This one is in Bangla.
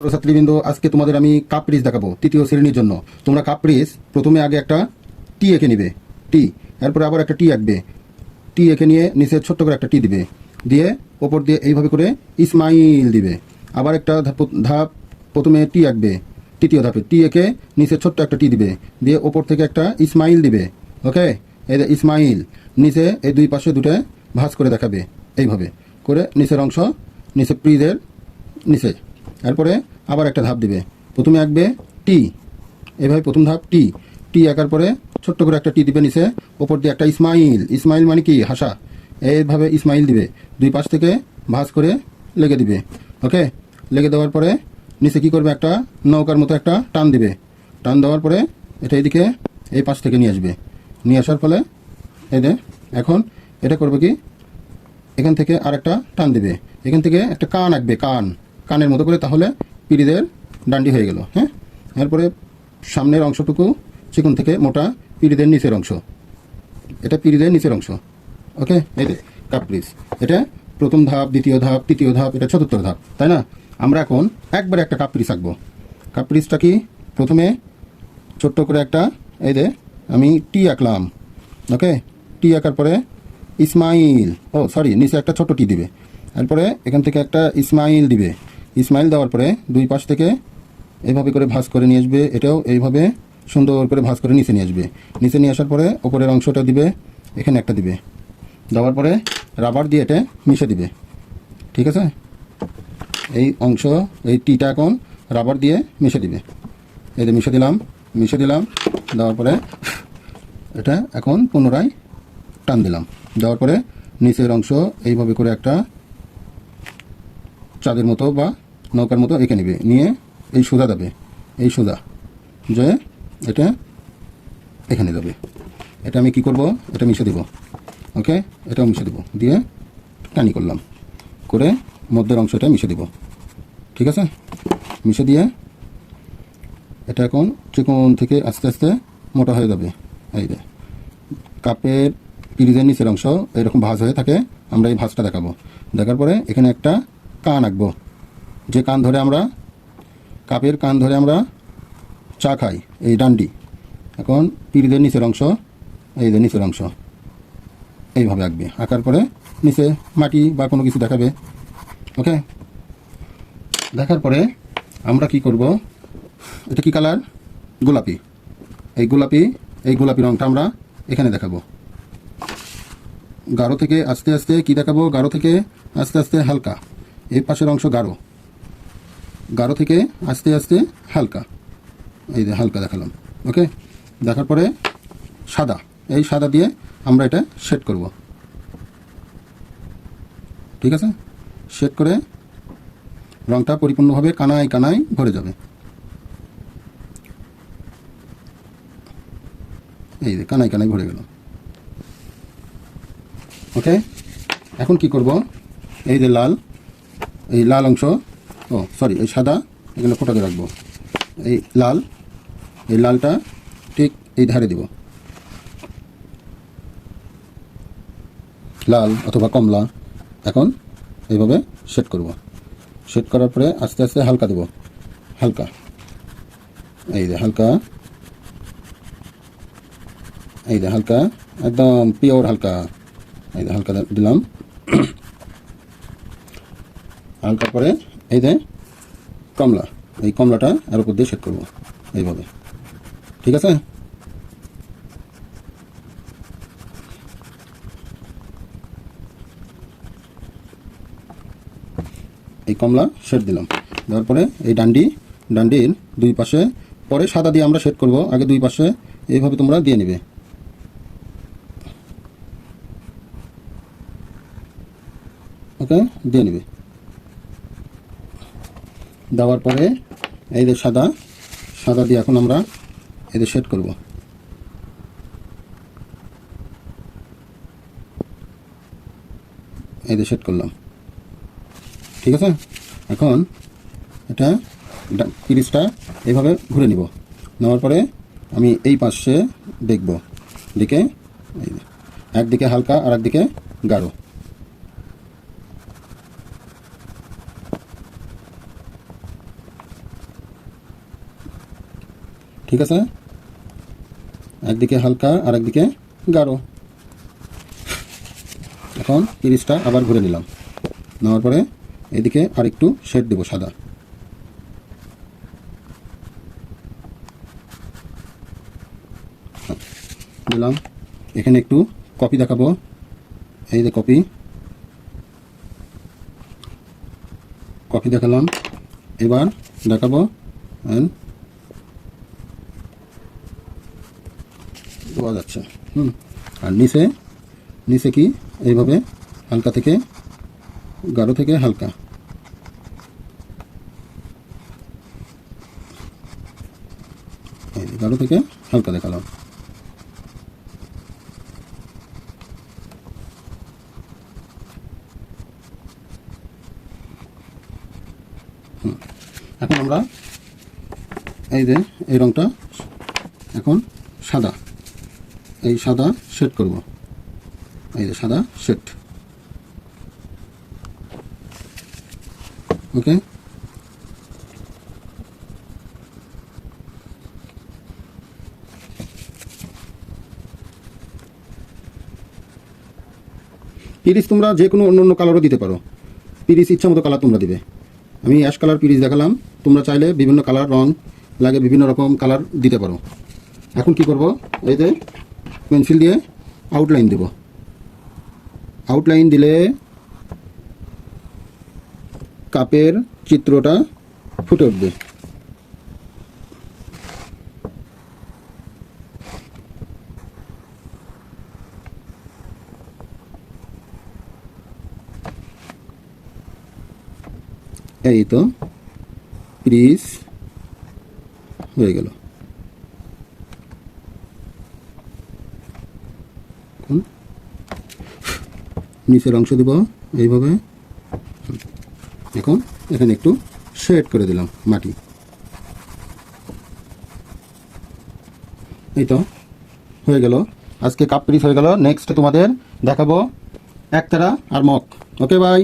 ছাত্রীবৃন্দ, আজকে তোমাদের আমি কাপ পিরিচ দেখাবো তৃতীয় শ্রেণীর জন্য। তোমরা কাপ পিরিচ প্রথমে আগে একটা টি এঁকে নিবে, টি, এরপরে আবার একটা টি আঁকবে, টি এঁকে নিয়ে নিচে ছোট্ট করে একটা টি দিবে, দিয়ে ওপর দিয়ে এইভাবে করে স্মাইল দিবে। আবার একটা ধাপ প্রথমে টি আঁকবে, তৃতীয় ধাপে টি এঁকে নিচে ছোট্ট একটা টি দিবে, দিয়ে ওপর থেকে একটা স্মাইল দিবে। ওকে, এই যে স্মাইল, নিচে এই দুই পাশে দুটো ভাঁজ করে দেখাবে, এইভাবে করে নিচের অংশ, নিচে পিরিচের নিচে। এরপরে আবার একটা ধাপ দিবে, প্রথমে আঁকবে টি, এইভাবে প্রথম ধাপ টি, টি আঁকার পরে ছোট্ট করে একটা টি দিবে নিচে, ওপর দিয়ে একটা স্মাইল, স্মাইল মানে কি হাসা, এইভাবে স্মাইল দিবে, দুই পাশ থেকে ভাঁজ করে লেগে দিবে। ওকে, লেগে দেওয়ার পরে নিচে কি করবে, একটা নৌকার মতো একটা টান দিবে, টান দেওয়ার পরে এটা এইদিকে এই পাশ থেকে নিয়ে আসবে, নিয়ে আসার ফলে এই যে এখন এটা করবে কি, এখান থেকে আর একটা টান দিবে, এখান থেকে একটা কান আঁকবে, কানের মতো করে, তাহলে পিরিচের ডান্ডি হয়ে গেল। হ্যাঁ, এরপরে সামনের অংশটুকু চিকন থেকে মোটা, পিরিচের নিচের অংশ, এটা পিরিচের নিচের অংশ। ওকে, এই যে কাপ পিরিচ, এটা প্রথম ধাপ, দ্বিতীয় ধাপ, তৃতীয় ধাপ, এটা চতুর্থ ধাপ, তাই না? আমরা এখন একবারে একটা কাপ পিরিচ আঁকবো। কাপ পিরিচটা কি, প্রথমে ছোট্ট করে একটা, এই যে আমি টি আঁকলাম। ওকে, টি আঁকার পরে স্মাইল, নিচে একটা ছোট টি দিবে, এরপরে এখান থেকে একটা স্মাইল দিবে, স্মাইল দেওয়ার পরে দুই পাশ থেকে এইভাবে করে ভাঁজ করে নিয়ে আসবে, এটাও এইভাবে সুন্দর করে ভাঁজ করে নিচে নিয়ে আসবে, নিচে নিয়ে আসার পরে ওপরের অংশটা দিবে, এখানে একটা দিবে, দেওয়ার পরে রাবার দিয়ে এটা মিশে দিবে। ঠিক আছে, এই অংশ, এই টিটা এখন রাবার দিয়ে মিশে দিবে, এই যে মিশে দিলাম, দেওয়ার পরে এটা এখন পুনরায় টান দিলাম, দেওয়ার পরে নিচের অংশ এইভাবে করে একটা চাঁদের মতো বা নৌকার মতো এঁকে নেবে, নিয়ে এই সোজা দেবে, এই সোজা যে এটা এখানে দেবে। এটা আমি কি করব, এটা মিশে দেব। ওকে, এটাও মিশে দেব, দিয়ে টানি করলাম, করে মধ্যের অংশটা মিশে দেব। ঠিক আছে, মিশে দিয়ে এটা এখন চিকন থেকে আস্তে আস্তে মোটা হয়ে যাবে। এই যে কাপের পিরিচের নিচের অংশ এরকম ভাঁজ হয়ে থাকে, আমরা এই ভাঁজটা দেখাবো। দেখার পরে এখানে একটা কান আঁকবো, যে কান ধরে আমরা, কাপের কান ধরে আমরা চা খাই, এই ডান্ডি। এখন পিরিচের নিচের অংশ, এই যে নিচের অংশ এইভাবে আঁকবে, আঁকার পরে নিচে মাটি বা কোনো কিছু দেখাবে। ওকে, দেখার পরে আমরা কি করব, এটা কি কালার, গোলাপি, এই গোলাপি রঙটা আমরা এখানে দেখাবো। গাঢ় থেকে আস্তে আস্তে কি দেখাবো, গাঢ় থেকে আস্তে আস্তে হালকা, এই পাশের অংশ গাঢ় থেকে আস্তে আস্তে হালকা, এই যে হালকা দেখালাম। ওকে, দেখার পরে সাদা, এই সাদা দিয়ে আমরা এটা শেড করব। ঠিক আছে, শেড করে রংটা পরিপূর্ণভাবে কানায় কানায় ভরে যাবে। এই যে কানায় কানায় ভরে গেল। ওকে, এখন কি করব, এই যে এই লাল অংশ, এই সাদা এখানে ফোটাতে রাখবো, এই লালটা ঠিক এই ধারে দিব, লাল অথবা কমলা। এখন এইভাবে সেট করব, সেট করার পরে আস্তে আস্তে হালকা দেব, হালকা, এই যে হালকা, এই যে হালকা, একদম পিওর হালকা, এই যে হালকা দিলাম। হালকার পরে এই যে কমলা, এই কমলাটা এর উপর দিয়ে সেট করবো এইভাবে। ঠিক আছে, এই কমলা শেড দিলাম, দেওয়ার পরে এই ডান্ডির দুই পাশে, পরে সাদা দিয়ে আমরা সেট করব, আগে দুই পাশে এইভাবে তোমরা দিয়ে নেবে। ওকে, দিয়ে নেবে, দেওয়ার পরে এই যে সাদা দিয়ে এখন আমরা এই যে সেট করব। এই যে সেট করলাম। ঠিক আছে, এখন এটা পিরিচটা এইভাবে ঘুরে নিব, নেওয়ার পরে আমি এই পাশে দেখে একদিকে হালকা আর একদিকে গাঢ়, ঠিক আছে, একদিকে হালকা আর একদিকে গাঢ়। এখন পিরিচটা আবার ঘুরে নিলাম, নেওয়ার পরে এদিকে আর একটু শেড দেবো সাদা। দিলাম, এখানে একটু কপি দেখাবো, এই যে কপি দেখালাম। এবার দেখাবো বোঝা যাচ্ছে। আর নিচে কি এইভাবে হালকা থেকে গাঢ় থেকে হালকা, গাঢ় থেকে হালকা দেখালাম। এখন আমরা এই যে এই রংটা এখন সাদা, এই সাদা শেড করব, এই যে সাদা শেড। ওকে, পিরিচ তোমরা যে কোনো অন্য অন্য কালারও দিতে পারো, পিরিচ ইচ্ছা মতো কালার তোমরা দিবে। আমি অ্যাশ কালার পিরিচ দেখালাম, তোমরা চাইলে বিভিন্ন কালার রং লাগে বিভিন্ন রকম কালার দিতে পারো। এখন কি করব, এই যে পেন্সিল দিয়ে আউটলাইন দেব। আউটলাইন দিলে কাপের চিত্রটা ফুটে উঠবে। এই তো পিরিচ হয়ে গেল। নিচের অংশ দেব এইভাবে। এখন এখানে একটু শেড করে দিলাম মাটি। এই তো হয়ে গেল, আজকে কাপ পিরিচ হয়ে গেল। নেক্সট তোমাদের দেখাবো একতারা আর মগ। Okay bye.